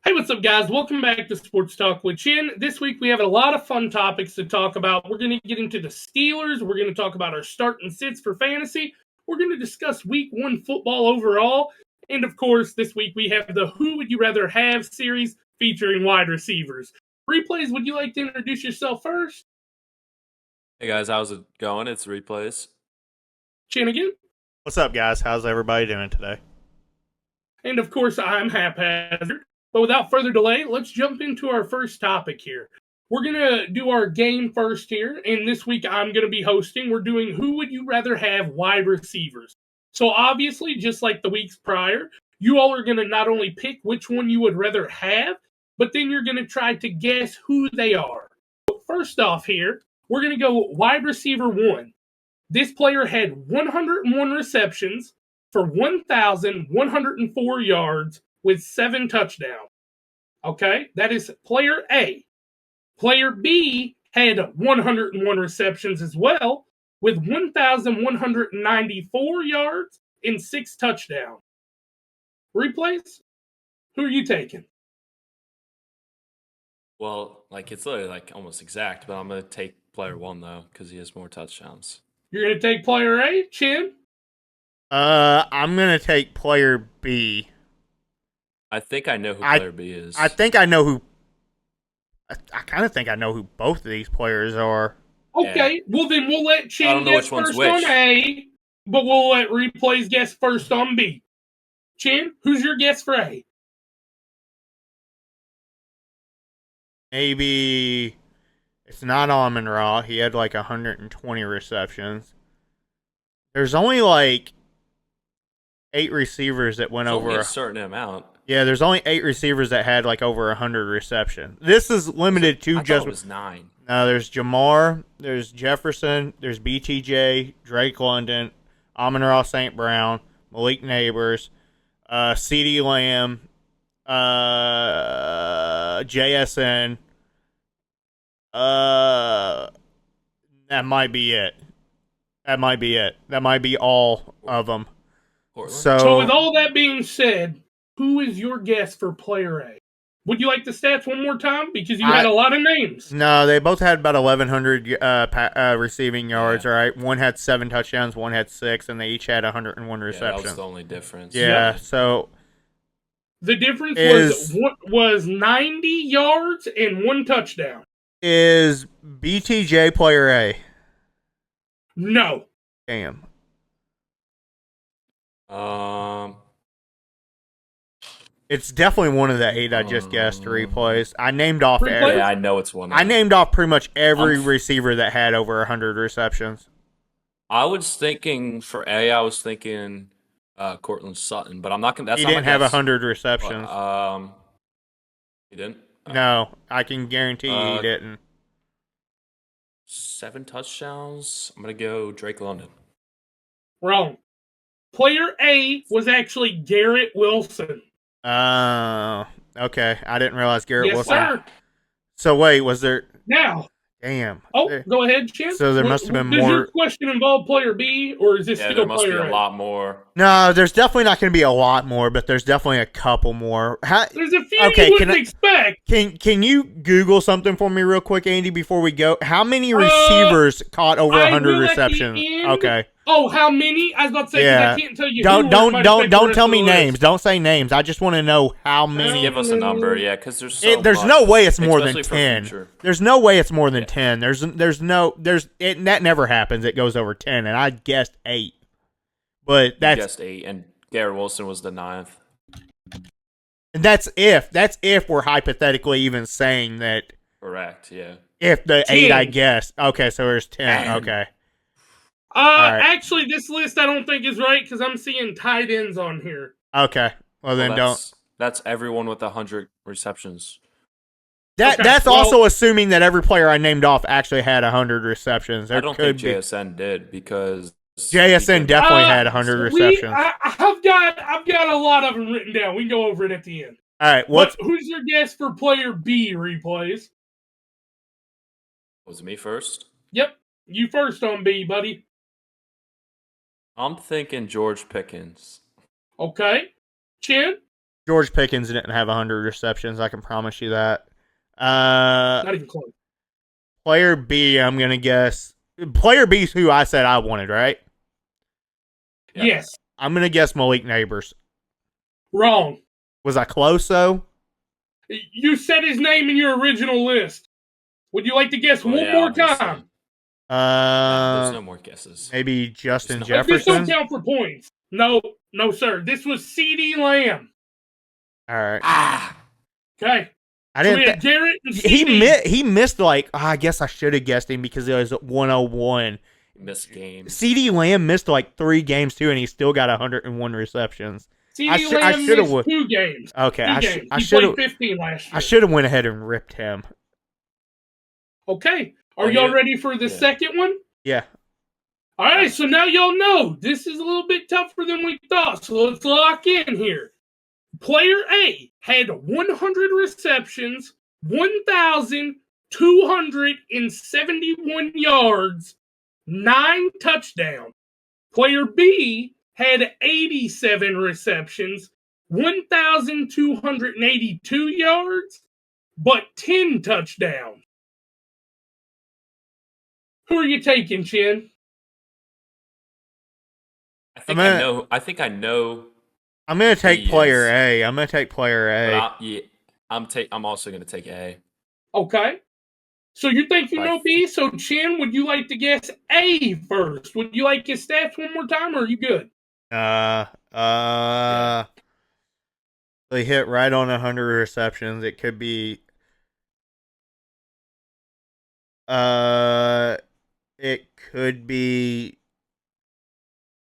Hey, what's up, guys? Welcome back to Sports Talk with Chin. This week we have a lot of fun topics to talk about. We're going to get into the Steelers. We're going to talk about our start and sits for fantasy. We're going to discuss week one football overall. And of course, this week we have the Who Would You Rather Have series featuring wide receivers. Replays, would you like to introduce yourself first? Hey guys, how's it going? It's Replays. Chin again. What's up, guys? How's everybody doing today? And of course, I'm Haphazard. But without further delay, let's jump into our first topic here. We're going to do our game first here. And this week I'm going to be hosting. We're doing Who Would You Rather Have wide receivers. So obviously, just like the weeks prior, you all are going to not only pick which one you would rather have, but then you're going to try to guess who they are. So first off here, we're going to go wide receiver one. This player had 101 receptions for 1,104 yards with 7 touchdowns. Okay, that is player A. Player B had 101 receptions as well with 1,194 yards and 6 touchdowns. Replays? Who are you taking? Well, it's literally almost exact, but I'm gonna take player one though because he has more touchdowns. You're going to take player A, Chin? I'm gonna take player B. I think I know who player B is. I think I know who. I kind of think I know who both of these players are. Okay, Yeah. well then we'll let Chin guess first on A, but we'll let Replays guess first on B. Chin, who's your guess for A? Maybe it's not Amon Ra. He had 120 receptions. There's only 8 receivers that went over a certain amount. Yeah, there's only 8 receivers that had over 100 receptions. This is limited to I thought it was 9. No, there's Jamar, there's Jefferson, there's BTJ, Drake London, Amon-Ra St. Brown, Malik Neighbors, CeeDee Lamb, JSN. That might be it. That might be all of them. So with all that being said, who is your guess for player A? Would you like the stats one more time? Because you had a lot of names. No, they both had about 1,100 receiving yards, all right? One had 7 touchdowns, one had 6, and they each had 101 receptions. That was the only difference. Yeah, so... The difference was 90 yards and 1 touchdown. Is BTJ player A? No. Damn. It's definitely one of the 8 I just guessed. Replays. I named off every. Yeah, I know it's one. I named off pretty much every receiver that had over 100 receptions. I was thinking for A. I was thinking Courtland Sutton, but I'm not gonna. He didn't have 100 receptions. He didn't. No, I can guarantee he didn't. 7 touchdowns. I'm gonna go Drake London. Wrong. Player A was actually Garrett Wilson. Oh, okay. I didn't realize Garrett Wilson. Yes, sir. So wait, was there? Now. Damn. Oh, go ahead, Chip. So there must have been more. Does your question involve player B, or is this still player A? There must be a lot more. No, there's definitely not going to be a lot more, but there's definitely a couple more. There's a few you wouldn't expect. Can you Google something for me real quick, Andy, before we go? How many receivers caught over 100 receptions? Okay. Oh, how many? I was about to say, yeah. I can't tell you. Don't tell me names. Don't say names. I just want to know how many. Give us a number, yeah, because there's there's no way it's more than 10. There's no way it's more than 10. That never happens. It goes over 10, and I guessed 8. But that's guessed 8, and Garrett Wilson was the 9th. And that's if we're hypothetically even saying that. Correct. Yeah. If the 8 I guessed. Okay, so there's 10. Okay. Right. Actually, this list I don't think is right because I'm seeing tight ends on here. Okay. Well, then don't. That's everyone with 100 receptions. That's also assuming that every player I named off actually had 100 receptions. I don't think JSN did because JSN definitely had 100 receptions. I've got a lot of them written down. We can go over it at the end. All right. Who's your guess for player B, Replays? Was it me first? Yep. You first on B, buddy. I'm thinking George Pickens. Okay. Chin? George Pickens didn't have 100 receptions. I can promise you that. Not even close. Player B, I'm gonna guess. Player B is who I said I wanted, right? Yeah. Yes. I'm gonna guess Malik Neighbors. Wrong. Was I close though? You said his name in your original list. Would you like to guess Well, one yeah, more obviously. time? There's no more guesses. Maybe Justin There's no- But this don't Jefferson. count for points. No, sir. This was CeeDee Lamb. All right. Ah, Okay. I So we didn't. had Garrett and He CeeDee. he missed like I guess I should have guessed him because it was 101. missed games. CeeDee Lamb missed like 3 games too, and he still got 101 receptions. CeeDee I Lamb shoulda missed won- 2 games. Okay, 2 I games. He should played have 15 last year. I should have went ahead and ripped him. Okay. Are Oh, y'all yeah. ready for the Yeah. second one? Yeah. All right, so now y'all know this is a little bit tougher than we thought, so let's lock in here. Player A had 100 receptions, 1,271 yards, 9 touchdowns. Player B had 87 receptions, 1,282 yards, but 10 touchdowns. Who are you taking, Chin? I think I'm I know. I think I know. I'm gonna take He player is. A. I'm gonna take player But A. I'm also gonna take A. Okay. So you think you Like- know B? So Chin, would you like to guess A first? Would you like his stats one more time, or are you good? They hit right on 100 receptions. It could be. It could be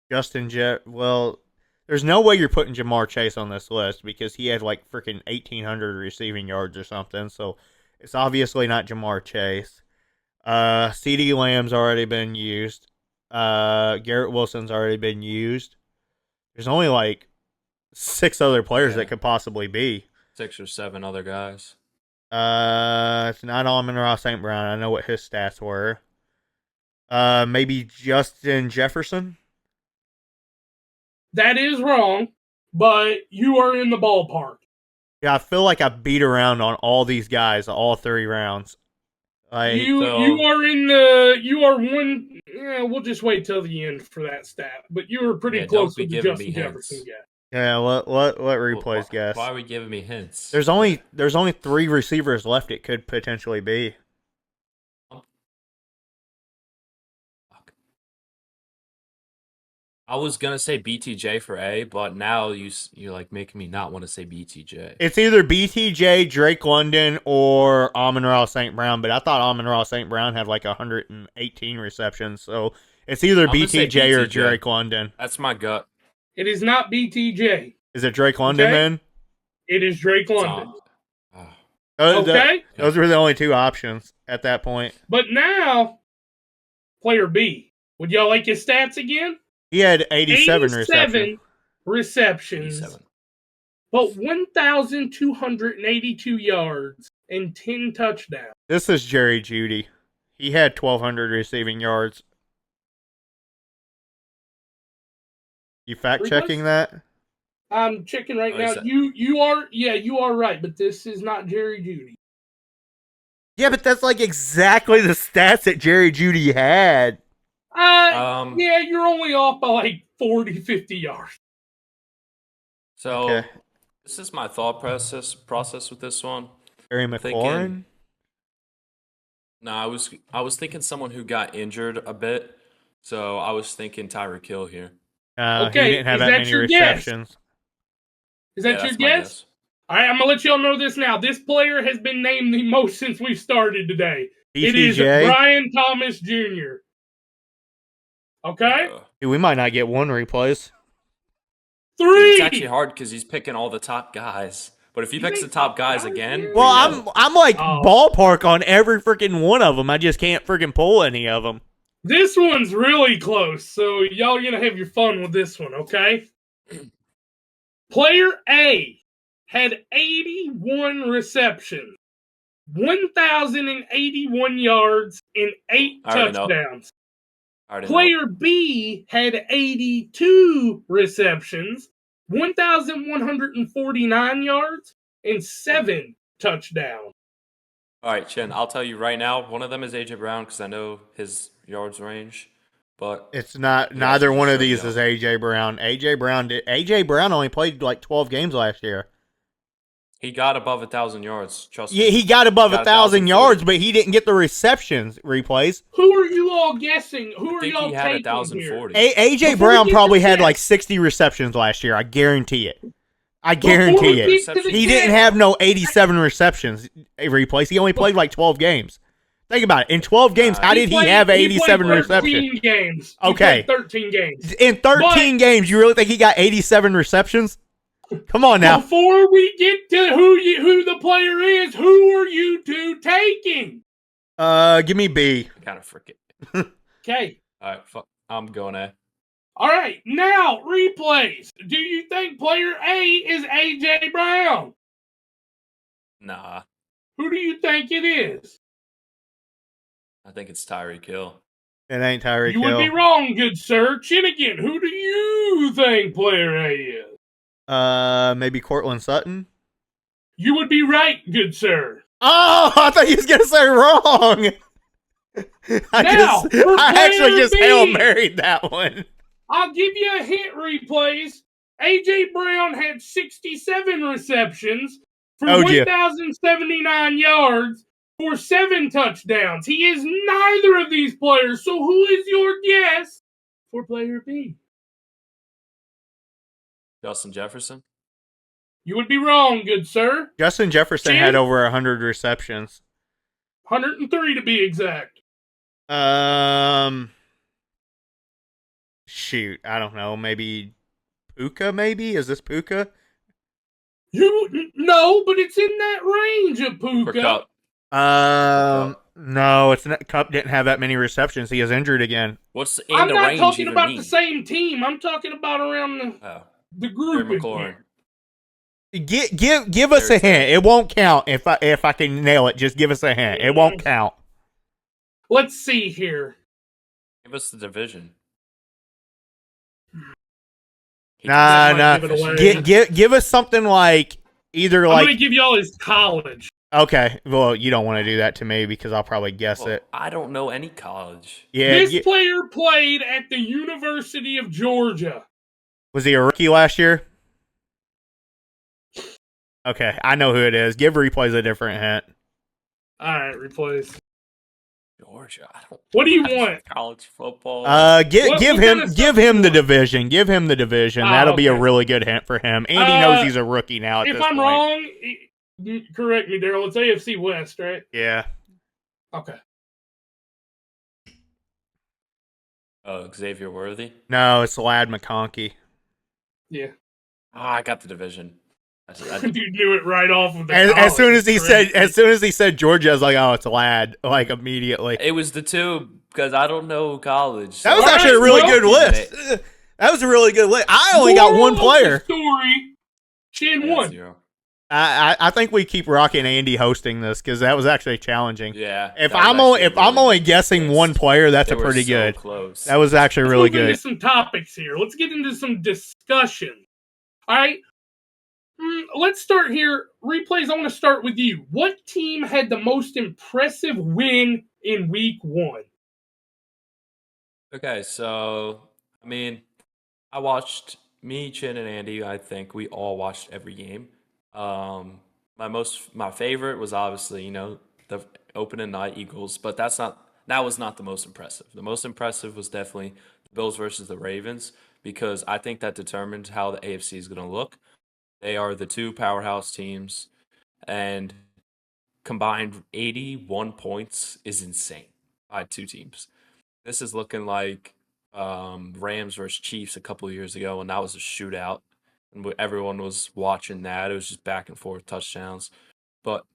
Justin Well, there's no way you're putting Jamar Chase on this list because he had like freaking 1,800 receiving yards or something. So it's obviously not Jamar Chase. CeeDee Lamb's already been used. Garrett Wilson's already been used. There's only like 6 other players Yeah. that could possibly be. 6 or 7 other guys. It's not Amon-Ra St. Brown. I know what his stats were. Maybe Justin Jefferson. That is wrong, but you are in the ballpark. Yeah, I feel like I beat around on all these guys all 3 rounds. Like, You are one. Yeah, we'll just wait till the end for that stat. But you were pretty Yeah, close don't be with the giving Justin me Jefferson hints. guy. yeah, what replays guess? Why are we giving me hints? There's only 3 receivers left. It could potentially be. I was gonna say BTJ for A, but now you're like making me not want to say BTJ. It's either BTJ, Drake London, or Amon-Ra St. Brown. But I thought Amon-Ra St. Brown had like 118 receptions. So it's either I'm gonna say BTJ or BTJ. Drake London. That's my gut. It is not BTJ. Is it Drake London Okay. then? It is Drake It's London. on- Okay, Those were the only 2 options at that point. but now player B. Would y'all like his stats again? He had 87 receptions. receptions, 87. but 1,282 yards and 10 touchdowns. This is Jerry Jeudy. He had 1,200 receiving yards. You fact checking that? I'm checking right Oh, now. is that- You are right, but this is not Jerry Jeudy. Yeah, but that's like exactly the stats that Jerry Jeudy had. Yeah, you're only off by like 40, 50 yards. So Okay. this is my thought process with this one. Terry Thinking- McLaurin? No, I was thinking someone who got injured a bit. So I was thinking Tyreek Hill here. Okay, he didn't have is that that many your guess? receptions. Is Yeah, that your that's my guess? All right, I'm going to let y'all know this now. This player has been named the most since we've started today. It is BTJ? Brian Thomas Jr. Okay? Dude, we might not get 1 replays. 3! It's actually hard because he's picking all the top guys. But if he You picks the think top top guys guys, again, dude? Well, we know. I'm like Oh. ballpark on every freaking one of them. I just can't freaking pull any of them. This one's really close, so y'all are going to have your fun with this one, okay? Player A had 81 receptions, 1,081 yards, and 8 I already know. touchdowns. I already know. Player B had 82 receptions, 1,149 yards, and 7 touchdowns. All right, Chin, I'll tell you right now, one of them is A.J. Brown because I know his yards range, but It's not. he also Neither just one of so these young. is AJ Brown. AJ Brown only played like 12 games last year. He got above 1,000 yards. Trust Yeah, me. he got above Got 1,000 1,040. yards, but he didn't get the receptions. Replays. Who are you all guessing? Who I are think y'all he had taking here? 1,040. AJ Before we Brown get probably to had this- like 60 receptions last year. I guarantee it. I Before guarantee we it. get to the He didn't guess, have no 87 receptions. Replays. He only played like 12 games. Think about it. In 12 games, how did he have 87 played receptions? 13 games. Okay. He played 13 games. In 13 games, you really think he got 87 receptions? Come on now. Before we get to who the player is, who are you two taking? Give me B. I kind of forget. Okay. All right, fuck. I'm going A. All right. Now, replays. Do you think player A is A.J. Brown? Nah, Who do you think it is? I think it's Tyreek Hill. It ain't Tyreek You would be Hill. wrong, good sir. Chinnigan, who do you think player A is? Maybe Cortland Sutton. You would be right, good sir. Oh, I thought you was gonna say wrong. I actually just Hail Married that one. I'll give you a hint, replays. A.J. Brown had 67 receptions for Oh, yeah. 1,079 yards for 7 touchdowns. He is neither of these players. So who is your guess for player B? Justin Jefferson. You would be wrong, good sir. Justin Jefferson Jim? had over 100 receptions. 103 to be exact. Shoot, I don't know. Maybe Puka. Maybe is this Puka? No, but it's in that range of For Puka. Cup. No, it's not. Cup didn't have that many receptions. He is injured again. What's in I'm the not range talking even about mean? the same team. I'm talking about around Oh, the Terry group. in McLaurin. here. Give us a hint. It won't count if I can nail it. Just give us a hint. It won't count. Let's see here. Give us the division. Nah, might give it away. Give us something like either I'm like gonna give y'all his college. okay. Well, you don't want to do that to me because I'll probably guess Well, it. I don't know any college. Yeah. This player played at the University of Georgia. Was he a rookie last year? Okay, I know who it is. Give replays a different hint. All right, replace. Georgia. I don't. What do you watch want? College football. Give What him kind of give stuff him you the want? division. Give him the division. Oh, That'll be a okay. really good hint for him. Andy knows he's a rookie now at If this I'm point. wrong, correct me, Daryl. It's AFC West, right? Yeah. Okay. Xavier Worthy. No, it's Lad McConkey. Yeah. I got the division. You knew it right off of the As soon as he college, said Georgia, I was like, oh, it's Lad, like immediately. It was the two because I don't know college. That was All actually right, a really well- good list. That was a really good list. I only got Moral one of player. the story. Chin Yeah, won. 0. I think we keep rocking Andy hosting this because that was actually challenging. Yeah. If that was I'm only actually if I'm really only good. guessing one player, that's They a were pretty so good. Close. That was actually Let's really move into good. some topics here. Let's get into some discussion. All right. Let's start here. Replays, I want to start with you. What team had the most impressive win in week 1? Okay, so I mean, I watched me, Chin, and Andy. I think we all watched every game. My favorite was obviously the opening night Eagles, but that was not the most impressive. The most impressive was definitely the Bills versus the Ravens because I think that determined how the AFC is going to look. They are the two powerhouse teams, and combined 81 points is insane by two teams. This is looking like Rams versus Chiefs a couple of years ago, and that was a shootout, and everyone was watching that. It was just back and forth touchdowns. But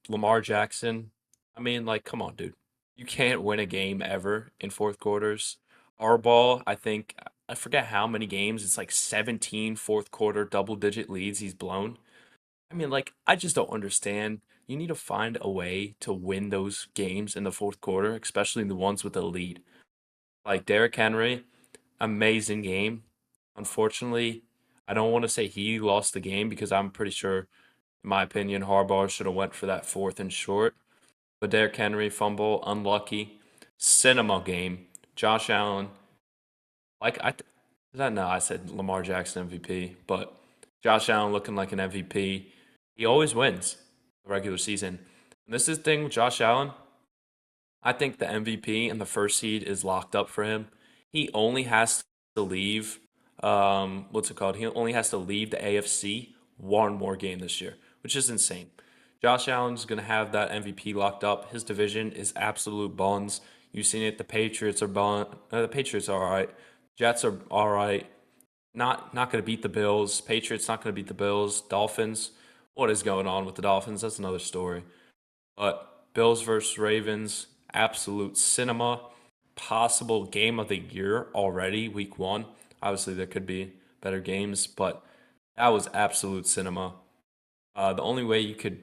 Lamar Jackson, I mean, like, come on, dude. You can't win a game ever in fourth quarters. Harbaugh, I forget how many games. It's like 17 fourth quarter double-digit leads he's blown. I mean, like, I just don't understand. You need to find a way to win those games in the fourth quarter, especially the ones with the lead. Like Derrick Henry, amazing game. Unfortunately, I don't want to say he lost the game because I'm pretty sure, in my opinion, Harbaugh should have went for that 4th and short. But Derrick Henry fumble, unlucky. Cinema game. Josh Allen, I said Lamar Jackson MVP, but Josh Allen looking like an MVP. He always wins the regular season. And this is the thing with Josh Allen. I think the MVP and the first seed is locked up for him. He only has to leave. What's it called? He only has to leave the AFC one more game this year, which is insane. Josh Allen's going to have that MVP locked up. His division is absolute buns. You've seen it. The Patriots are the Patriots are all right. Jets are all right. Not going to beat the Bills. Patriots not going to beat the Bills. Dolphins. What is going on with the Dolphins? That's another story. But Bills versus Ravens, absolute cinema. Possible game of the year already, week 1. Obviously, there could be better games, but that was absolute cinema. The only way you could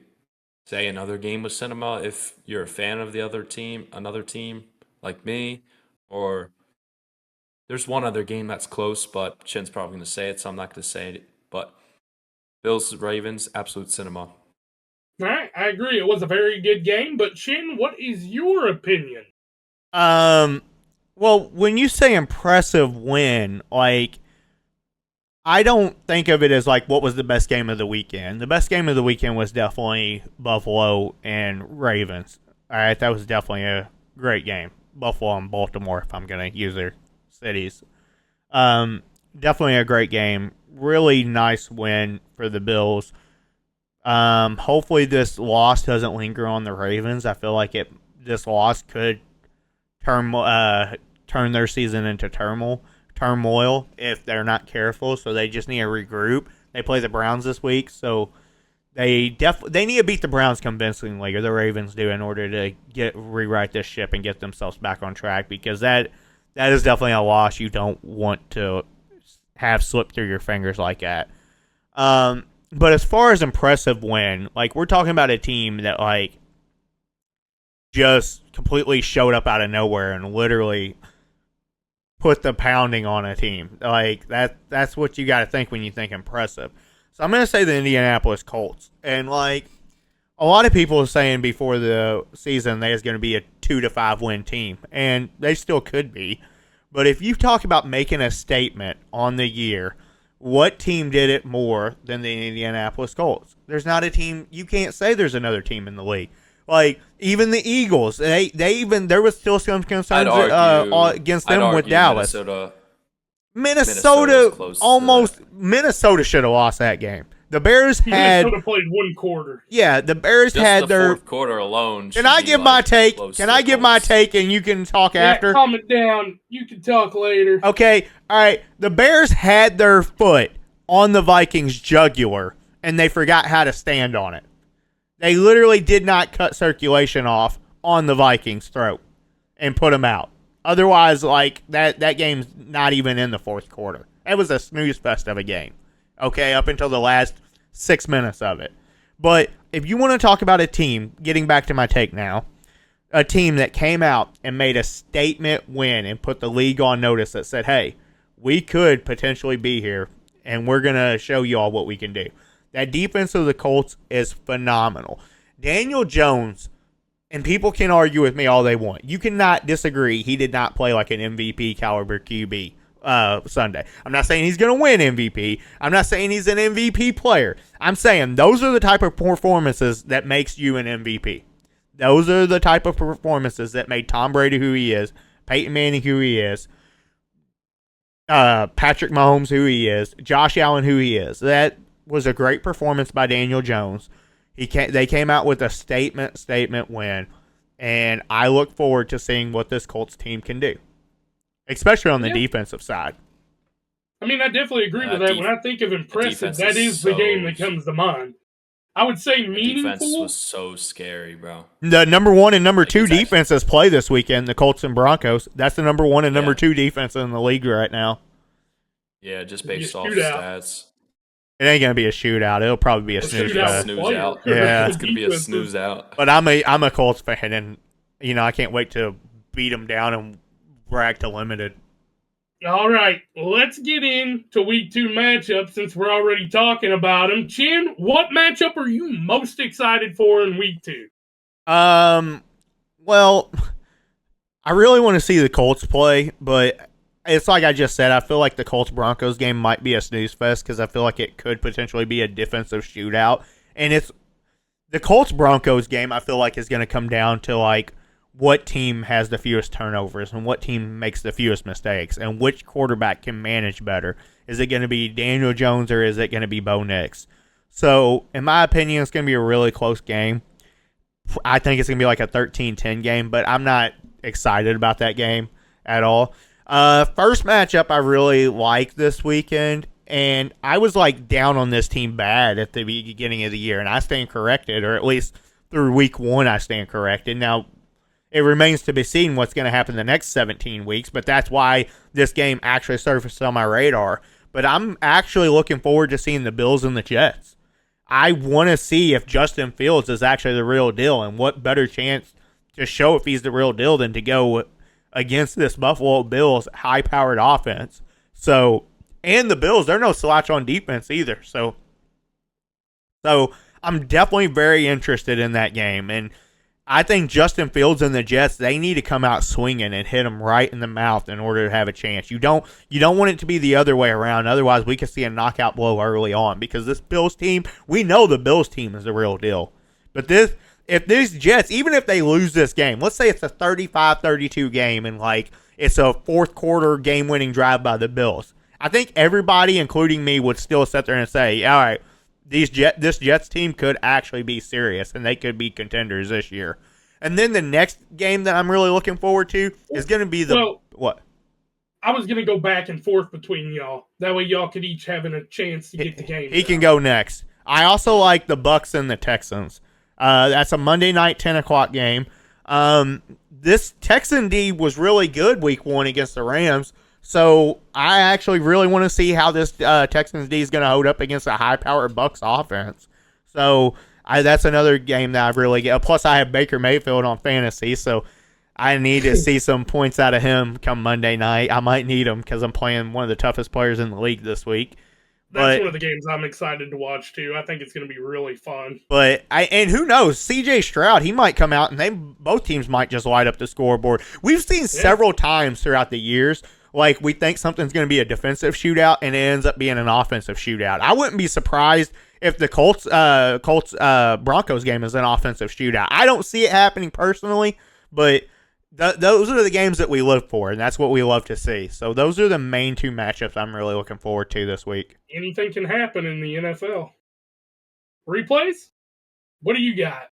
say another game was cinema if you're a fan of another team like me, or there's one other game that's close, but Shin's probably going to say it, so I'm not going to say it. But Bills Ravens, absolute cinema. All right, I agree. It was a very good game, but Shin, what is your opinion? Well, when you say impressive win, like, I don't think of it as like what was the best game of the weekend. The best game of the weekend was definitely Buffalo and Ravens. All right, that was definitely a great game. Buffalo and Baltimore, if I'm going to use their cities. Definitely a great game. Really nice win for the Bills. Hopefully this loss doesn't linger on the Ravens. I feel like this loss could turn their season into turmoil if they're not careful. So they just need to regroup. They play the Browns this week, so they need to beat the Browns convincingly, or the Ravens do, in order to rewrite this ship and get themselves back on track, because that is definitely a loss you don't want to have slip through your fingers like that. But as far as impressive win, like, we're talking about a team that, like, just completely showed up out of nowhere and literally put the pounding on a team. Like, that's what you got to think when you think impressive. So I'm going to say the Indianapolis Colts. And, like, a lot of people are saying before the season they was going to be a 2-5 win team, and they still could be. But if you talk about making a statement on the year, what team did it more than the Indianapolis Colts? There's not a team. You can't say there's another team in the league. Like, even the Eagles, there was still some concerns against them with Dallas. Minnesota should have lost that game. The Bears Minnesota played one quarter. Yeah, the Bears just had the their fourth quarter alone. Can I give my take? Can I give my take and you can talk after? Calm it down. You can talk later. Okay, all right. The Bears had their foot on the Vikings' jugular, and they forgot how to stand on it. They literally did not cut circulation off on the Vikings' throat and put them out. Otherwise, like, that game's not even in the fourth quarter. It was a snooze fest of a game. Okay, up until the last 6 minutes of it. But if you want to talk about a team, getting back to my take now, a team that came out and made a statement win and put the league on notice that said, hey, we could potentially be here, and we're going to show you all what we can do. That defense of the Colts is phenomenal. Daniel Jones, and people can argue with me all they want. You cannot disagree. He did not play like an MVP caliber QB Sunday. I'm not saying he's going to win MVP. I'm not saying he's an MVP player. I'm saying those are the type of performances that makes you an MVP. Those are the type of performances that made Tom Brady who he is, Peyton Manning who he is, Patrick Mahomes who he is, Josh Allen who he is. That was a great performance by Daniel Jones. They came out with a statement win, and I look forward to seeing what this Colts team can do, especially on the defensive side. I mean, I definitely agree with that. When I think of impressive, that is the game that comes to mind. I would say meaningful. The defense was so scary, bro. The number 1 and number 2 defenses play this weekend, the Colts and Broncos. That's the number 1 and number 2 defense in the league right now. Yeah, just based off stats. It ain't gonna be a shootout. It'll probably be a snooze out. Yeah, it's gonna be a snooze out. But I'm a Colts fan, and I can't wait to beat them down and brag to limited. All right, let's get into week 2 matchups since we're already talking about them. Chin, what matchup are you most excited for in week 2? Well, I really want to see the Colts play, but it's like I just said. I feel like the Colts Broncos game might be a snooze fest because I feel like it could potentially be a defensive shootout, and it's the Colts Broncos game. I feel like is going to come down to like what team has the fewest turnovers and what team makes the fewest mistakes and which quarterback can manage better. Is it going to be Daniel Jones or is it going to be Bo Nix? So, in my opinion, it's going to be a really close game. I think it's going to be like a 13-10 game, but I'm not excited about that game at all. First matchup I really like this weekend, and I was like down on this team bad at the beginning of the year, and I stand corrected, or at least through week 1 I stand corrected. Now, it remains to be seen what's going to happen the next 17 weeks, but that's why this game actually surfaced on my radar. But I'm actually looking forward to seeing the Bills and the Jets. I want to see if Justin Fields is actually the real deal, and what better chance to show if he's the real deal than to go against this Buffalo Bills high-powered offense. So, and the Bills, they're no slouch on defense either. So I'm definitely very interested in that game, and I think Justin Fields and the Jets, they need to come out swinging and hit them right in the mouth in order to have a chance. You don't want it to be the other way around. Otherwise, we could see a knockout blow early on because this Bills team, we know the Bills team is the real deal. But if these Jets, even if they lose this game, let's say it's a 35-32 game and like it's a fourth quarter game-winning drive by the Bills, I think everybody, including me, would still sit there and say, all right, this Jets team could actually be serious, and they could be contenders this year. And then the next game that I'm really looking forward to is going to be what? I was going to go back and forth between y'all. That way y'all could each have a chance to get the game. He can go next. I also like the Bucks and the Texans. That's a Monday night 10 o'clock game. This Texan D was really good week 1 against the Rams. So I actually really want to see how this Texans D is going to hold up against a high-powered Bucks offense. So that's another game that I've really get. Plus, I have Baker Mayfield on fantasy, so I need to see some points out of him come Monday night. I might need him because I'm playing one of the toughest players in the league this week. That's one of the games I'm excited to watch too. I think it's going to be really fun. And who knows? CJ Stroud, he might come out, and both teams might just light up the scoreboard. We've seen several times throughout the years. Like, we think something's going to be a defensive shootout, and it ends up being an offensive shootout. I wouldn't be surprised if the Colts Broncos game is an offensive shootout. I don't see it happening personally, but those are the games that we live for, and that's what we love to see. So those are the main 2 matchups I'm really looking forward to this week. Anything can happen in the NFL. Replays? What do you got?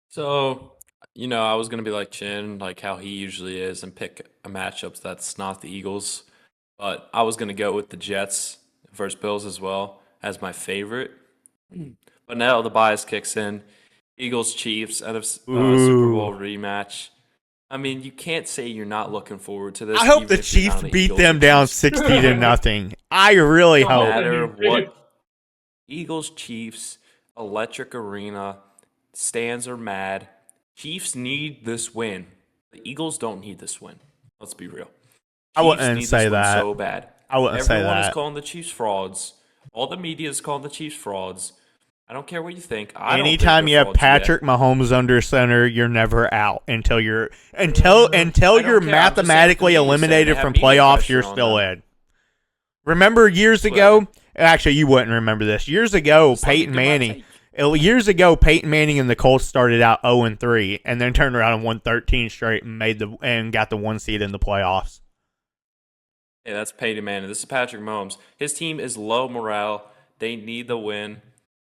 So, I was going to be like Chin, like how he usually is, and pick a matchup that's not the Eagles. But I was going to go with the Jets versus Bills as well as my favorite. But now the bias kicks in. Eagles Chiefs out of Super Bowl rematch. I mean, you can't say you're not looking forward to this. I hope the Chiefs beat them down 60-0. I really hope. No matter what. Eagles Chiefs, electric arena, stands are mad. Chiefs need this win. The Eagles don't need this win. Let's be real. I wouldn't say that. So bad. I wouldn't say that. Everyone is calling the Chiefs frauds. All the media is calling the Chiefs frauds. I don't care what you think. Anytime you have Patrick Mahomes under center, you're never out until you're mathematically eliminated from playoffs. You're still in. Remember years ago? Actually, you wouldn't remember this. Years ago, Peyton Manning and the Colts started out 0-3, and then turned around and won 13 straight and got the 1 seed in the playoffs. Yeah, that's Peyton Manning. This is Patrick Mahomes. His team is low morale. They need the win.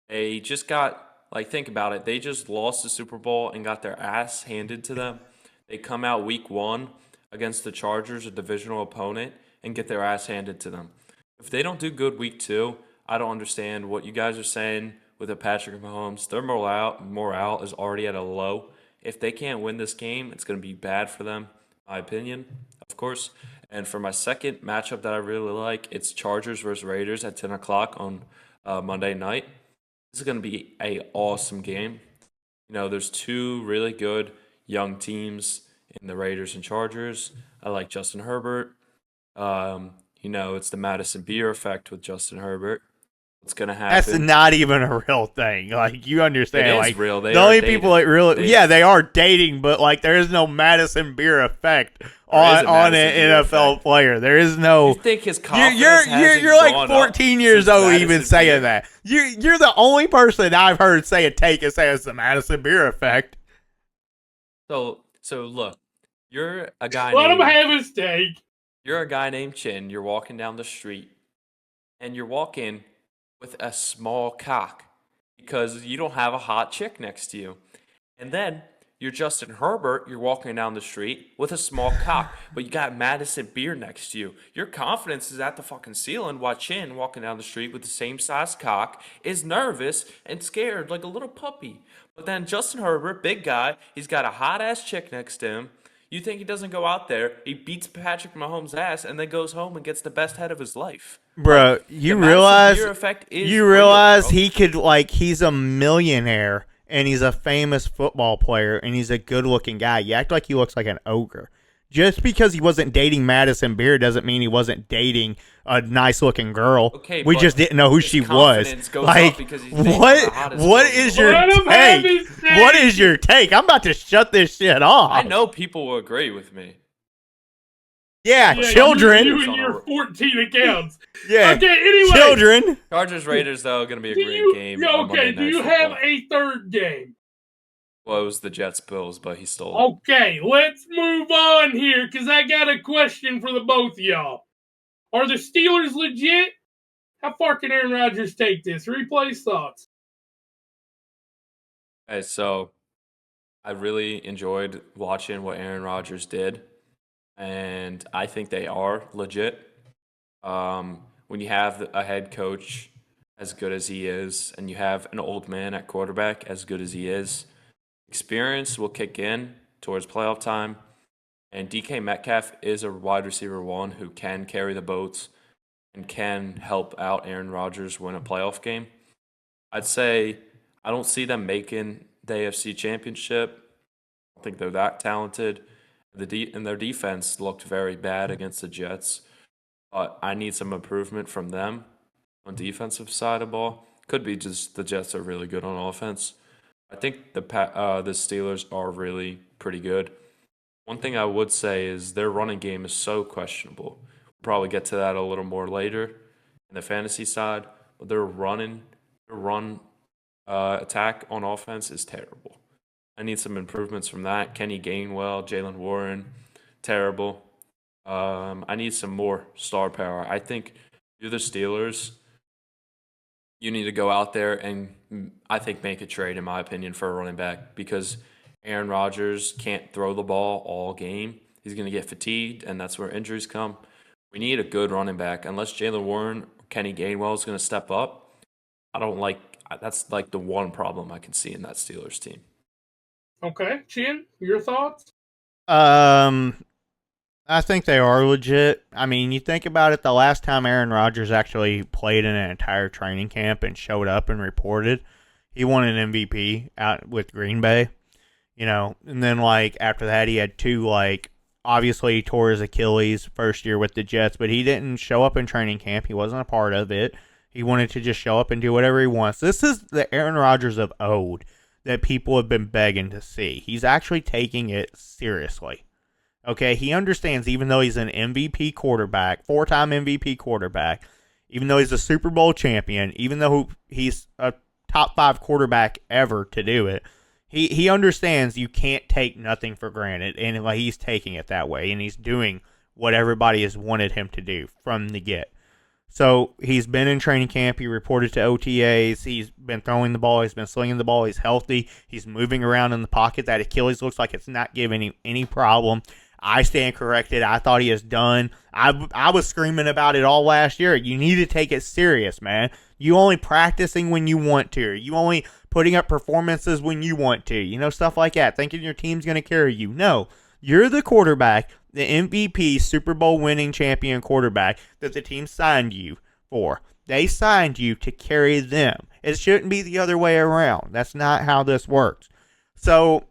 They just think about it. They just lost the Super Bowl and got their ass handed to them. They come out week 1 against the Chargers, a divisional opponent, and get their ass handed to them. If they don't do good week 2, I don't understand what you guys are saying with the Patrick Mahomes. Their morale is already at a low. If they can't win this game, it's going to be bad for them, in my opinion, of course. And for my second matchup that I really like, it's Chargers versus Raiders at 10 o'clock on Monday night. This is going to be an awesome game. There's 2 really good young teams in the Raiders and Chargers. I like Justin Herbert. It's the Madison Beer effect with Justin Herbert. What's gonna That's happen? not even a real thing. Like, you understand? It is like, real. They the are only dating. people that really, They- yeah, they are dating, but like, there is no Madison Beer effect There is on a an Madison Beer NFL effect. player. There is You no. think his You're confidence you're like hasn't gone 14 up years since old even Madison saying Beer? that. You're the only person I've heard say a take and say it's the Madison Beer effect. So look, you're a guy Let him named have his take. you're a guy named Chin. You're walking down the street, and you're walking with a small cock because you don't have a hot chick next to you. And then you're Justin Herbert. You're walking down the street with a small cock, but you got Madison Beer next to you. Your confidence is at the fucking ceiling while Chin, walking down the street with the same size cock, is nervous and scared like a little puppy. But then Justin Herbert, big guy, he's got a hot ass chick next to him. You think he doesn't go out there, he beats Patrick Mahomes' ass, and then goes home and gets the best head of his life. Bro, Like, you the Madison realize Beer effect is you real, realize bro. he could, like, he's a millionaire and he's a famous football player and he's a good-looking guy. You act like he looks like an ogre. Just because he wasn't dating Madison Beer doesn't mean he wasn't dating a nice-looking girl. Okay, we but just didn't know who his she was. confidence goes Like, up because he's dating what? the hottest What girl in is the your Let him have take? his take. What is your take? I'm about to shut this shit off. I know people will agree with me. Yeah, Yeah, children. You and your 14 accounts. Yeah, Okay, anyway. children. Chargers Raiders though going to be a Do great you, game. yeah, on okay, Monday do Night you have Football. a third game? Well, it was the Jets Bills, but he stole it. Okay, let's move on here, because I got a question for the both of y'all. Are the Steelers legit? How far can Aaron Rodgers take this? Replay's thoughts. Okay, so I really enjoyed watching what Aaron Rodgers did, and I think they are legit. When you have a head coach as good as he is, and you have an old man at quarterback as good as he is, experience will kick in towards playoff time. And DK Metcalf is a wide receiver one who can carry the boats and can help out Aaron Rodgers win a playoff game. I'd say I don't see them making the AFC Championship. I don't think they're that talented. And their defense looked very bad against the Jets. But I need some improvement from them on defensive side of ball. Could be just the Jets are really good on offense. I think the Steelers are really pretty good. One thing I would say is their running game is so questionable. We'll probably get to that a little more later in the fantasy side, but their run attack on offense is terrible. I need some improvements from that. Kenny Gainwell, Jalen Warren, terrible. I need some more star power. I think you're the Steelers. You need to go out there and I think make a trade, in my opinion, for a running back because Aaron Rodgers can't throw the ball all game. He's going to get fatigued, and that's where injuries come. We need a good running back. Unless Jalen Warren or Kenny Gainwell is going to step up, that's like the one problem I can see in that Steelers team. Okay, Chin, your thoughts? I think they are legit. I mean, you think about it, the last time Aaron Rodgers actually played in an entire training camp and showed up and reported, he won an MVP out with Green Bay. And then, like, after that, he had two, like, obviously he tore his Achilles first year with the Jets, but he didn't show up in training camp. He wasn't a part of it. He wanted to just show up and do whatever he wants. This is the Aaron Rodgers of old that people have been begging to see. He's actually taking it seriously. Okay, he understands even though he's an MVP quarterback, 4-time MVP quarterback, even though he's a Super Bowl champion, even though he's a top 5 quarterback ever to do it, he understands you can't take nothing for granted, and he's taking it that way, and he's doing what everybody has wanted him to do from the get. So he's been in training camp. He reported to OTAs. He's been throwing the ball. He's been slinging the ball. He's healthy. He's moving around in the pocket. That Achilles looks like it's not giving him any problem. I stand corrected. I thought he is done. I was screaming about it all last year. You need to take it serious, man. You only practicing when you want to. You only putting up performances when you want to. Stuff like that. Thinking your team's going to carry you. No. You're the quarterback, the MVP, Super Bowl winning champion quarterback that the team signed you for. They signed you to carry them. It shouldn't be the other way around. That's not how this works. So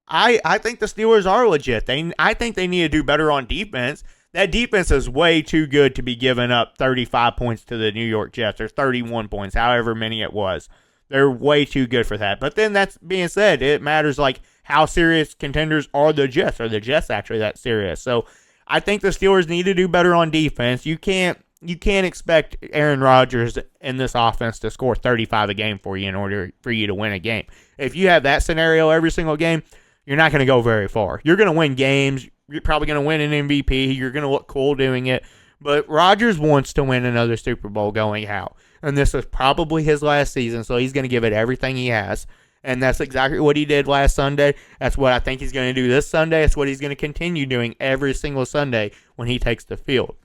I think the Steelers are legit. I think they need to do better on defense. that defense is way too good to be giving up 35 points to the New York Jets or 31 points, however many it was. They're way too good for that. But then that's being said, it matters like how serious contenders are the Jets. Are the Jets actually that serious? So I think the Steelers need to do better on defense. You can't expect Aaron Rodgers in this offense to score 35 a game for you in order for you to win a game. If you have that scenario every single game, you're not going to go very far. You're going to win games. You're probably going to win an MVP. You're going to look cool doing it. But Rodgers wants to win another Super Bowl going out. And this is probably his last season, so he's going to give it everything he has. And that's exactly what he did last Sunday. That's what I think he's going to do this Sunday. That's what he's going to continue doing every single Sunday when he takes the field.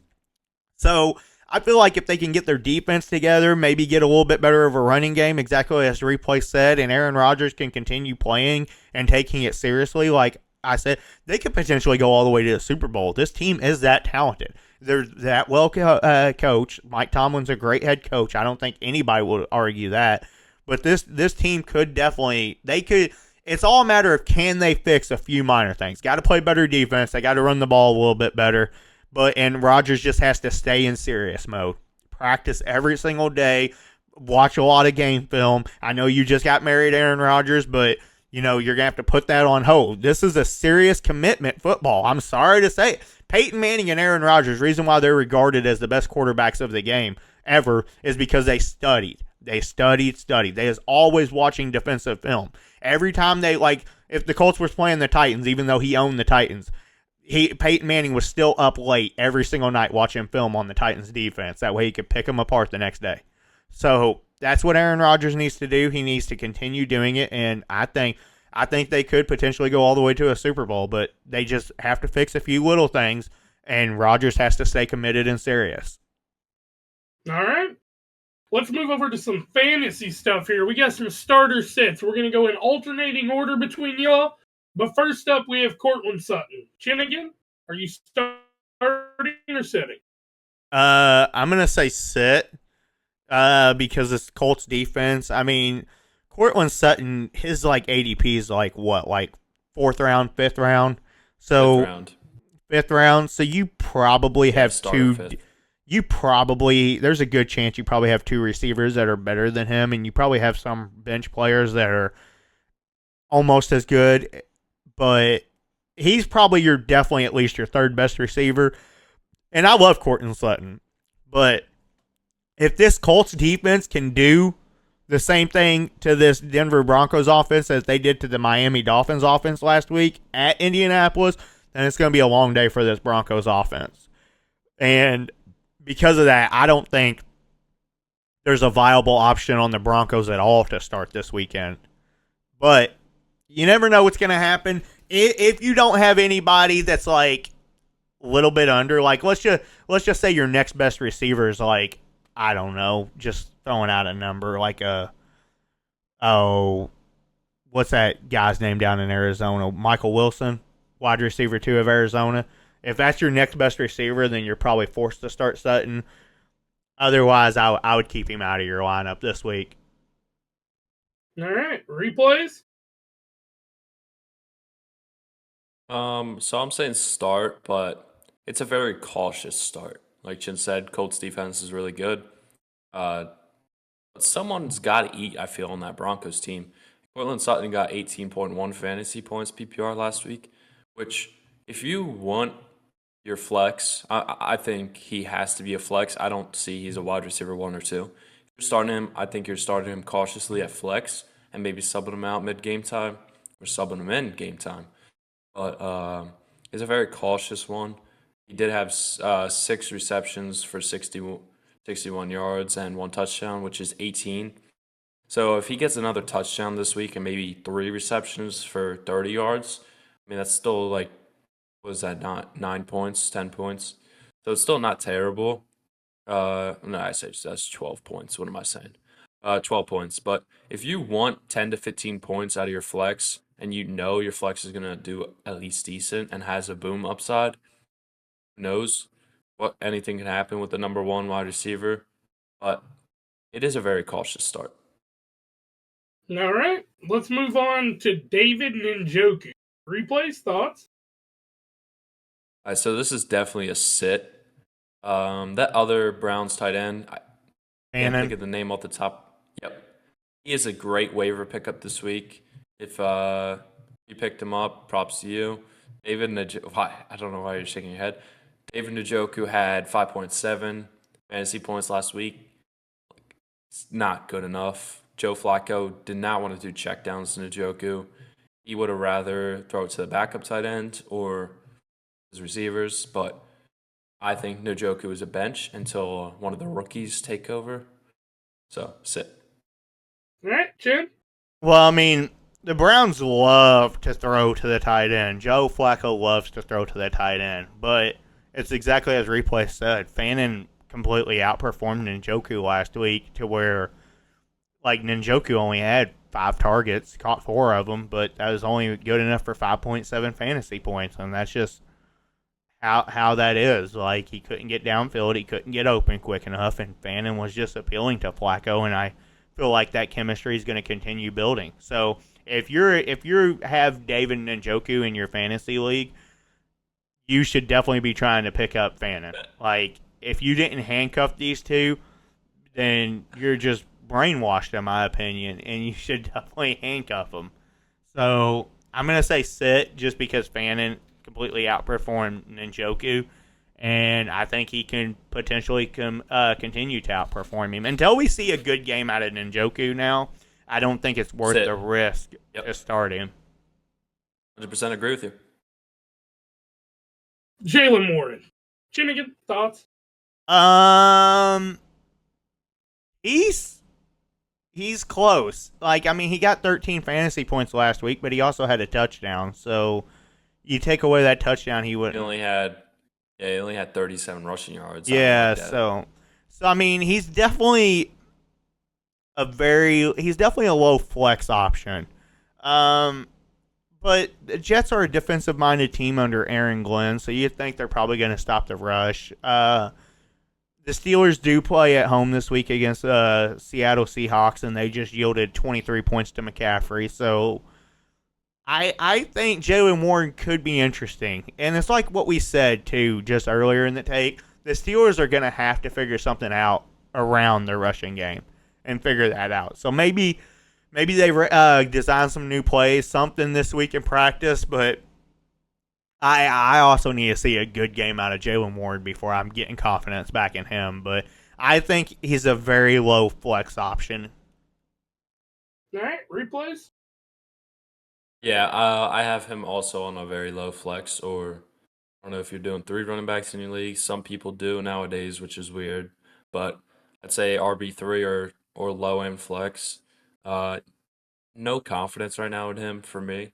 So I feel like if they can get their defense together, maybe get a little bit better of a running game, exactly as Replay said, and Aaron Rodgers can continue playing and taking it seriously, like I said, they could potentially go all the way to the Super Bowl. This team is that talented. They're that well coached. Mike Tomlin's a great head coach. I don't think anybody would argue that. But this team could definitely, it's all a matter of can they fix a few minor things. Got to play better defense. They got to run the ball a little bit better. And Rodgers just has to stay in serious mode. Practice every single day. Watch a lot of game film. I know you just got married, Aaron Rodgers, but you're going to have to put that on hold. This is a serious commitment football. I'm sorry to say it. Peyton Manning and Aaron Rodgers, reason why they're regarded as the best quarterbacks of the game ever is because they studied. They studied. They was always watching defensive film. Every time if the Colts was playing the Titans, even though he owned the Titans, Peyton Manning was still up late every single night watching film on the Titans defense. That way he could pick them apart the next day. So that's what Aaron Rodgers needs to do. He needs to continue doing it, and I think they could potentially go all the way to a Super Bowl, but they just have to fix a few little things, and Rodgers has to stay committed and serious. All right. Let's move over to some fantasy stuff here. We got some starter sets. We're going to go in alternating order between y'all. But first up, we have Courtland Sutton. Chinnigan, are you starting or sitting? I'm going to say sit because it's Colts defense. I mean, Courtland Sutton, his ADP is fourth round, fifth round. So fifth round. So you probably have two. There's a good chance you probably have two receivers that are better than him, and you probably have some bench players that are almost as good. But he's probably definitely at least your third best receiver. And I love Courtland Sutton, but if this Colts defense can do the same thing to this Denver Broncos offense as they did to the Miami Dolphins offense last week at Indianapolis, then it's going to be a long day for this Broncos offense. And because of that, I don't think there's a viable option on the Broncos at all to start this weekend. But you never know what's going to happen. If you don't have anybody that's a little bit under, let's just say your next best receiver is I don't know, just throwing out a number what's that guy's name down in Arizona? Michael Wilson, wide receiver 2 of Arizona. If that's your next best receiver, then you're probably forced to start Sutton. Otherwise, I would keep him out of your lineup this week. All right, replays. So I'm saying start, but it's a very cautious start. Like Chin said, Colts defense is really good. But someone's got to eat, I feel, on that Broncos team. Courtland Sutton got 18.1 fantasy points PPR last week, which if you want your flex, I think he has to be a flex. I don't see he's a wide receiver 1 or 2. If you're starting him, I think you're starting him cautiously at flex and maybe subbing him out mid-game time or subbing him in game time. But it's a very cautious one. He did have 6 receptions for 61 yards and 1 touchdown, which is 18. So if he gets another touchdown this week and maybe 3 receptions for 30 yards, I mean, that's still what was that, not 9 points, 10 points? So it's still not terrible. No, I say that's 12 points. What am I saying? 12 points. But if you want 10 to 15 points out of your flex and you know your flex is going to do at least decent and has a boom upside, who knows what anything can happen with the number 1 wide receiver. But it is a very cautious start. All right, let's move on to David Njoku. Replays, thoughts? All right, so this is definitely a sit. That other Browns tight end, I can't think of Fannin. the name off the top. Yep, he is a great waiver pickup this week. If you picked him up, props to you. David Njoku, I don't know why you're shaking your head. David Njoku had 5.7 fantasy points last week. It's not good enough. Joe Flacco did not want to do checkdowns to Njoku. He would have rather throw it to the backup tight end or his receivers, but I think Njoku is a bench until one of the rookies take over. So sit. All right, Chin. Well, I mean, the Browns love to throw to the tight end. Joe Flacco loves to throw to the tight end, but it's exactly as Replay said. Fannin completely outperformed Njoku last week to where, like, Njoku only had 5 targets, caught 4 of them, but that was only good enough for 5.7 fantasy points, and that's just how that is. Like, he couldn't get downfield, he couldn't get open quick enough, and Fannin was just appealing to Flacco, and I feel like that chemistry is going to continue building. So if you have David Njoku in your fantasy league, you should definitely be trying to pick up Fannin. Like, if you didn't handcuff these two, then you're just brainwashed, in my opinion, and you should definitely handcuff them. So I'm going to say sit just because Fannin completely outperformed Njoku, and I think he can potentially continue to outperform him. Until we see a good game out of Njoku now, I don't think it's worth Sit. the risk Yep. to start him. 100% agree with you. Jalen Warren. Chinnigan, thoughts? He's close. Like, I mean, he got 13 fantasy points last week, but he also had a touchdown. So you take away that touchdown, he He wouldn't. only had 37 rushing yards. Yeah, Like that. so I mean, he's definitely a low flex option. But the Jets are a defensive minded team under Aaron Glenn, so you think they're probably going to stop the rush. The Steelers do play at home this week against Seattle Seahawks, and they just yielded 23 points to McCaffrey. So I think Jalen Warren could be interesting. And it's like what we said, too, just earlier in the take. The Steelers are going to have to figure something out around their rushing game and figure that out. So maybe they design some new plays, something this week in practice, but I also need to see a good game out of Jalen Warren before I'm getting confidence back in him. But I think he's a very low flex option. All right, replays. Yeah, I have him also on a very low flex, or I don't know if you're doing 3 running backs in your league. Some people do nowadays, which is weird. But I'd say RB3 or low end flex. No confidence right now in him for me.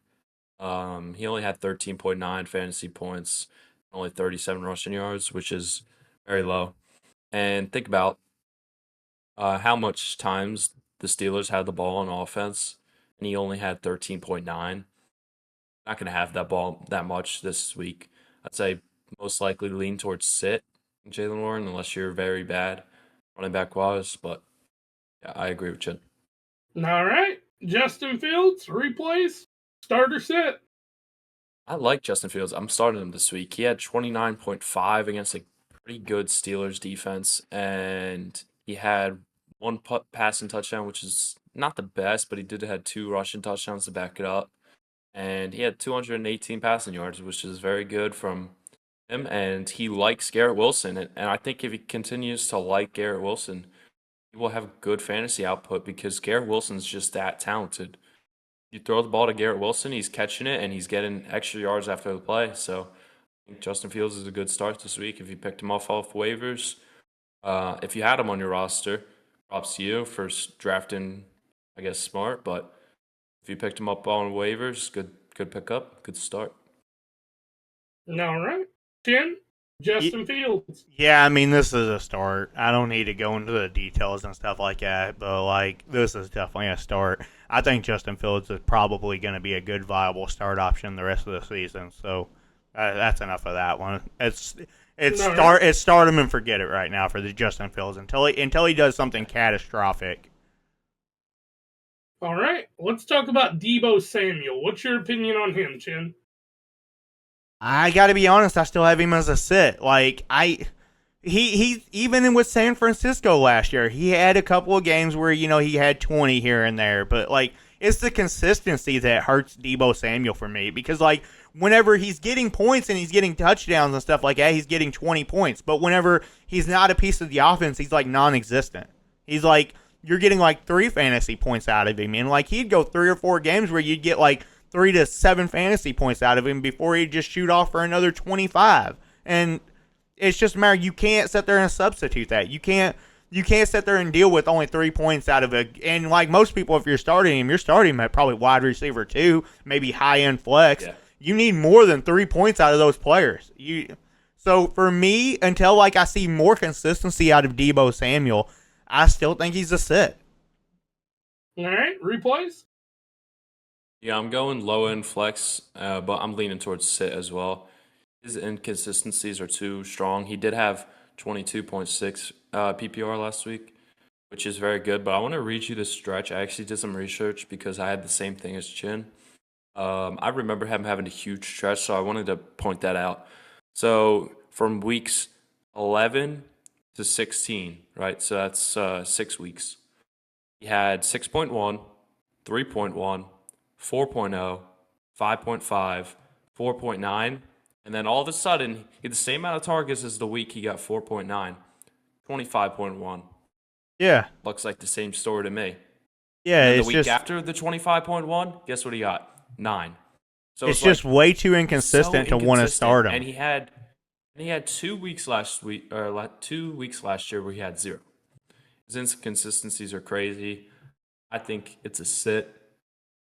He only had 13.9 fantasy points, only 37 rushing yards, which is very low. And think about how much times the Steelers had the ball on offense, and he only had 13.9. Not going to have that ball that much this week. I'd say most likely lean towards sit Jalen Warren unless you're very bad running back wise. But yeah, I agree with you. All right, Justin Fields, replays, starter set. I like Justin Fields. I'm starting him this week. He had 29.5 against a pretty good Steelers defense, and he had 1 passing touchdown, which is not the best, but he did have 2 rushing touchdowns to back it up. And he had 218 passing yards, which is very good from him. And he likes Garrett Wilson. And I think if he continues to like Garrett Wilson, he will have good fantasy output because Garrett Wilson's just that talented. You throw the ball to Garrett Wilson, he's catching it, and he's getting extra yards after the play. So I think Justin Fields is a good start this week if you picked him off waivers. If you had him on your roster, props to you for drafting, I guess, smart. But if you picked him up on waivers, good pickup, good start. All right, Chin, Justin Fields. Yeah, I mean, this is a start. I don't need to go into the details and stuff like that, but, like, this is definitely a start. I think Justin Fields is probably going to be a good, viable start option the rest of the season. So that's enough of that one. It's start him and forget it right now for the Justin Fields until he does something catastrophic. All right, let's talk about Deebo Samuel. What's your opinion on him, Chin? I got to be honest, I still have him as a sit. He even with San Francisco last year, he had a couple of games where he had 20 here and there, but it's the consistency that hurts Deebo Samuel for me because whenever he's getting points and he's getting touchdowns and stuff like that, he's getting 20 points, but whenever he's not a piece of the offense, he's non-existent. He's you're getting 3 fantasy points out of him, and he'd go 3 or 4 games where you'd get 3 to 7 fantasy points out of him before he'd just shoot off for another 25. And it's just a matter, you can't sit there and substitute that. You can't sit there and deal with only 3 points out of it. And most people, if you're starting him at probably wide receiver 2, maybe high end flex. Yeah. You need more than 3 points out of those players. So for me, until I see more consistency out of Deebo Samuel, I still think he's a sit. All right, replays. Yeah, I'm going low end flex, but I'm leaning towards sit as well. His inconsistencies are too strong. He did have 22.6 PPR last week, which is very good. But I want to read you the stretch. I actually did some research because I had the same thing as Chin. I remember him having a huge stretch, so I wanted to point that out. So from weeks 11 to 16, right? So that's 6 weeks. He had 6.1, 3.1, 4.0, 5.5, 4.9, and then all of a sudden, he had the same amount of targets as the week he got 4.9, 25.1. Yeah. Looks like the same story to me. Yeah, and the week after the 25.1, guess what he got? 9. So it's just way too inconsistent to want to start him. And he had 2 weeks last week, or 2 weeks last year where he had 0. His inconsistencies are crazy. I think it's a sit.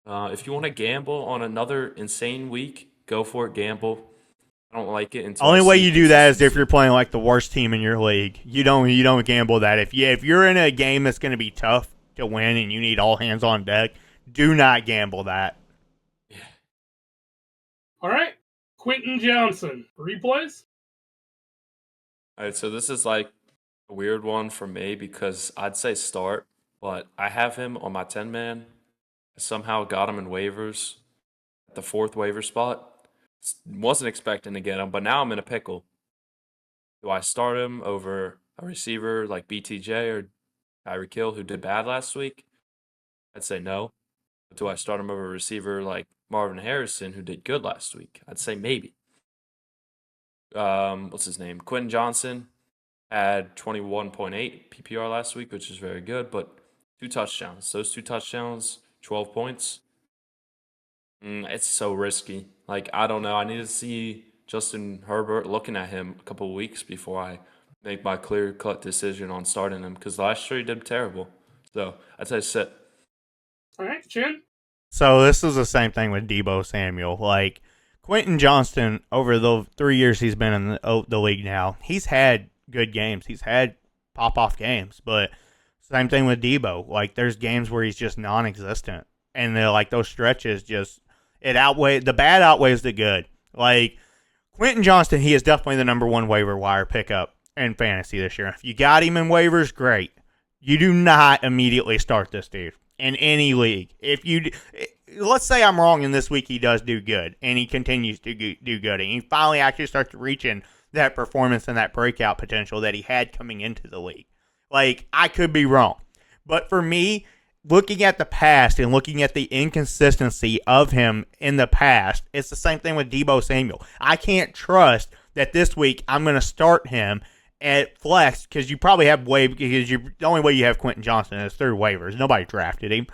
If you want to gamble on another insane week, go for it. Gamble. I don't like it until only way you do that is if you're playing the worst team in your league. You don't gamble that. If you're in a game that's going to be tough to win and you need all hands on deck, do not gamble that. Yeah. All right, Quentin Johnson, replays. All right, so this is a weird one for me because I'd say start, but I have him on my 10-man. I somehow got him in waivers at the 4th waiver spot. Wasn't expecting to get him, but now I'm in a pickle. Do I start him over a receiver like BTJ or Tyreek Hill, who did bad last week? I'd say no. But do I start him over a receiver like Marvin Harrison, who did good last week? I'd say maybe. What's his name? Quentin Johnson had 21.8 PPR last week, which is very good, but 2 touchdowns. Those 2 touchdowns, 12 points. It's so risky. I don't know. I need to see Justin Herbert looking at him a couple of weeks before I make my clear-cut decision on starting him because last year he did terrible. So I'd say sit. All right, Chin. So this is the same thing with Deebo Samuel. Quentin Johnston, over the 3 years he's been in the league now, he's had good games. He's had pop-off games, but same thing with Deebo. There's games where he's just non-existent, and those stretches just the bad outweighs the good. Quentin Johnston, he is definitely the number 1 waiver wire pickup in fantasy this year. If you got him in waivers, great. You do not immediately start this dude in any league. Let's say I'm wrong and this week he does do good and he continues to do good and he finally actually starts reaching that performance and that breakout potential that he had coming into the league. I could be wrong. But for me, looking at the past and looking at the inconsistency of him in the past, it's the same thing with Deebo Samuel. I can't trust that this week I'm going to start him at flex because you probably have because the only way you have Quentin Johnson is through waivers. Nobody drafted him.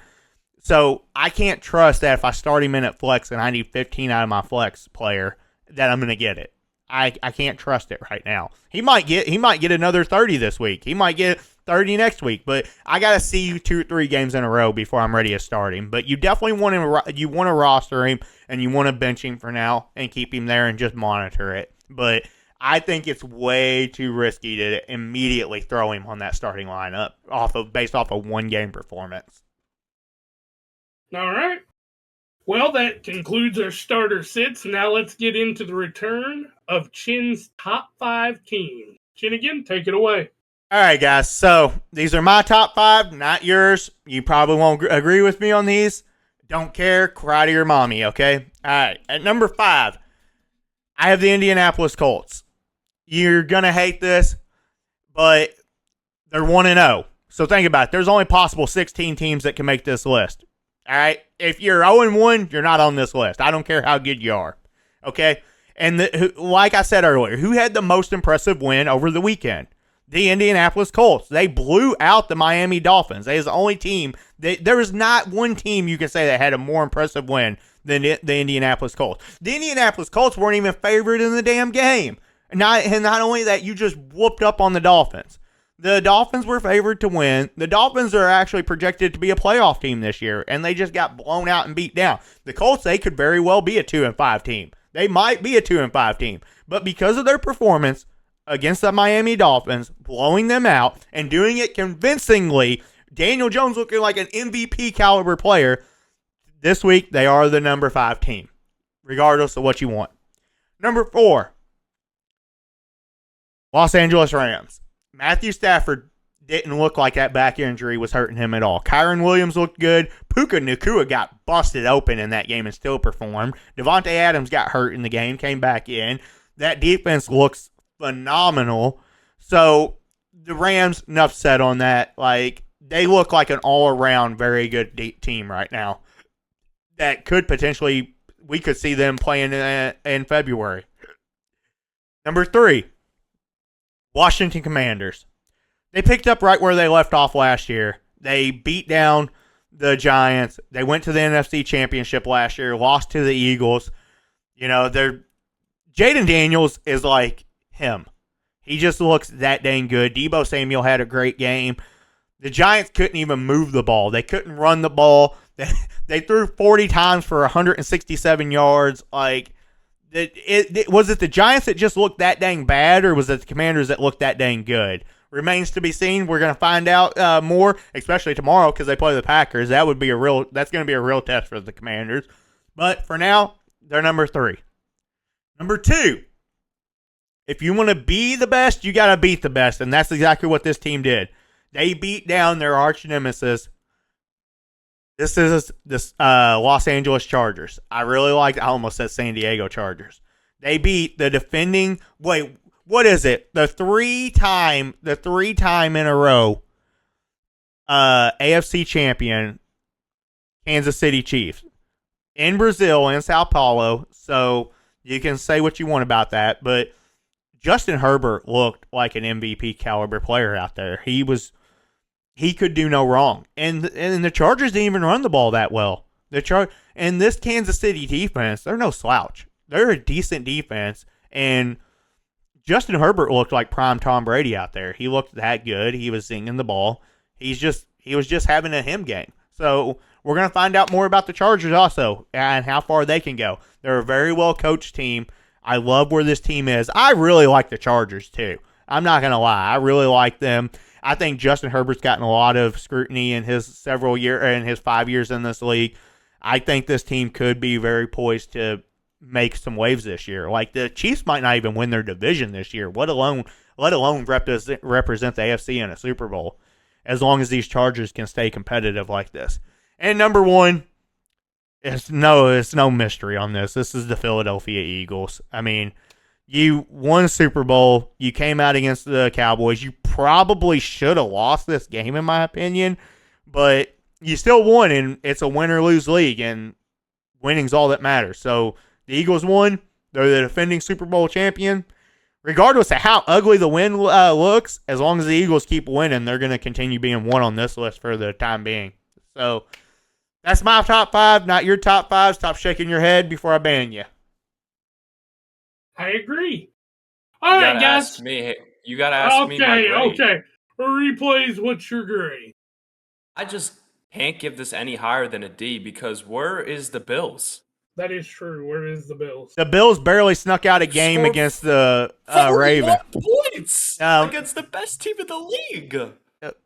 So I can't trust that if I start him in at flex and I need 15 out of my flex player that I'm going to get it. I can't trust it right now. He might get another 30 this week. He might get 30 next week, but I got to see 2 or 3 games in a row before I'm ready to start him. But you definitely want to roster him and you want to bench him for now and keep him there and just monitor it. But I think it's way too risky to immediately throw him on that starting lineup based off of 1 game performance. All right. Well, that concludes our starter sits. Now let's get into the return of Chin's top 5 teams. Chin, again, take it away. All right, guys. So these are my top 5, not yours. You probably won't agree with me on these. Don't care. Cry to your mommy, okay? All right. At number 5, I have the Indianapolis Colts. You're going to hate this, but they're 1-0. So think about it. There's only possible 16 teams that can make this list. All right? If you're 0-1, you're not on this list. I don't care how good you are. Okay? And like I said earlier, who had the most impressive win over the weekend? The Indianapolis Colts. They blew out the Miami Dolphins. They is the only team. There is not one team you can say that had a more impressive win than the Indianapolis Colts. The Indianapolis Colts weren't even favored in the damn game. And not only that, you just whooped up on the Dolphins. The Dolphins were favored to win. The Dolphins are actually projected to be a playoff team this year, and they just got blown out and beat down. The Colts, they could very well be a 2-5 team. They might be a 2-5 team. But because of their performance against the Miami Dolphins, blowing them out and doing it convincingly, Daniel Jones looking like an MVP caliber player, this week they are the number 5 team, regardless of what you want. Number 4, Los Angeles Rams. Matthew Stafford didn't look like that back injury was hurting him at all. Kyron Williams looked good. Puka Nacua got busted open in that game and still performed. Devontae Adams got hurt in the game, came back in. That defense looks phenomenal. So the Rams, enough said on that. Like, they look like an all-around very good team right now. That could potentially, we could see them playing in February. Number 3, Washington Commanders. They picked up right where they left off last year. They beat down the Giants. They went to the NFC Championship last year, lost to the Eagles. You know, Jaden Daniels is like him. He just looks that dang good. Deebo Samuel had a great game. The Giants couldn't even move the ball. They couldn't run the ball. They threw 40 times for 167 yards. Like, was it the Giants that just looked that dang bad, or was it the Commanders that looked that dang good? Remains to be seen. We're going to find out more, especially tomorrow because they play the Packers. That's going to be a real test for the Commanders. But for now, they're number 3. Number 2, if you want to be the best, you got to beat the best, and that's exactly what this team did. They beat down their arch nemesis. This is this Los Angeles Chargers. I almost said San Diego Chargers. They beat the defending. Wait, what is it? The three time in a row AFC champion Kansas City Chiefs in Brazil, in Sao Paulo. So you can say what you want about that, but Justin Herbert looked like an MVP caliber player out there. He could do no wrong. And the Chargers didn't even run the ball that well. And this Kansas City defense, they're no slouch. They're a decent defense. And Justin Herbert looked like prime Tom Brady out there. He looked that good. He was singing the ball. He was just having a him game. So we're going to find out more about the Chargers also and how far they can go. They're a very well-coached team. I love where this team is. I really like the Chargers too. I'm not going to lie. I really like them. I think Justin Herbert's gotten a lot of scrutiny in his 5 years in this league. I think this team could be very poised to make some waves this year. Like, the Chiefs might not even win their division this year, let alone represent the AFC in a Super Bowl, as long as these Chargers can stay competitive like this. And number 1, it's no mystery on this. This is the Philadelphia Eagles. I mean, you won Super Bowl. You came out against the Cowboys. You probably should have lost this game, in my opinion, but you still won, and it's a win-or-lose league, and winning's all that matters. So the Eagles won. They're the defending Super Bowl champion. Regardless of how ugly the win looks, as long as the Eagles keep winning, they're going to continue being one on this list for the time being. So that's my top 5, not your top 5. Stop shaking your head before I ban you. I agree. All right, guys. You got to ask me my grade. Okay. Replays, what's your grade? I just can't give this any higher than a D because where is the Bills? That is true. Where is the Bills? The Bills barely snuck out a game against the Ravens. Points against the best team in the league.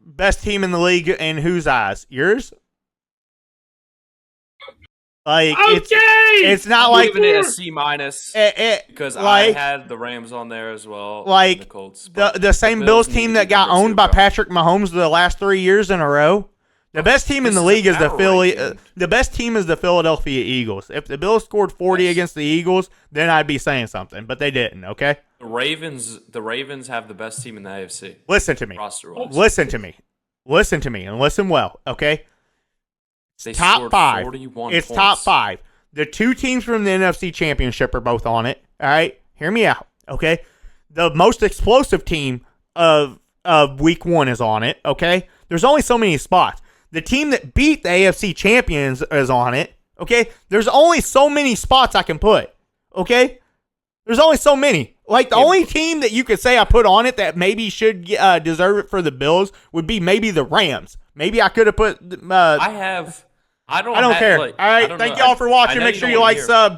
Best team in the league in whose eyes? Yours? Like, it's not like giving it a C- because I had the Rams on there as well. Like, the Colts, the same Bills team that got owned by Patrick Mahomes the last 3 years in a row. The best team in This the is a league is the power ranking. The best team is the Philadelphia Eagles. If the Bills scored 40 Yes. against the Eagles, then I'd be saying something, but they didn't. Okay, The Ravens have the best team in the AFC listen to me. roster wise. Listen to me. Listen to me, and listen well. Okay, They top scored 5. 41 It's points. top 5. The 2 teams from the NFC Championship are both on it. All right, hear me out. Okay, the most explosive team of Week 1 is on it. Okay, there's only so many spots. The team that beat the AFC champions is on it. Okay, there's only so many spots I can put. Okay, there's only so many. Like the only team that you could say I put on it that maybe should deserve it for the Bills would be maybe the Rams. Maybe I could have put. I don't care. Like, All right, I don't thank know. y'all for watching. I know Make you sure don't you wanna like, hear. sub.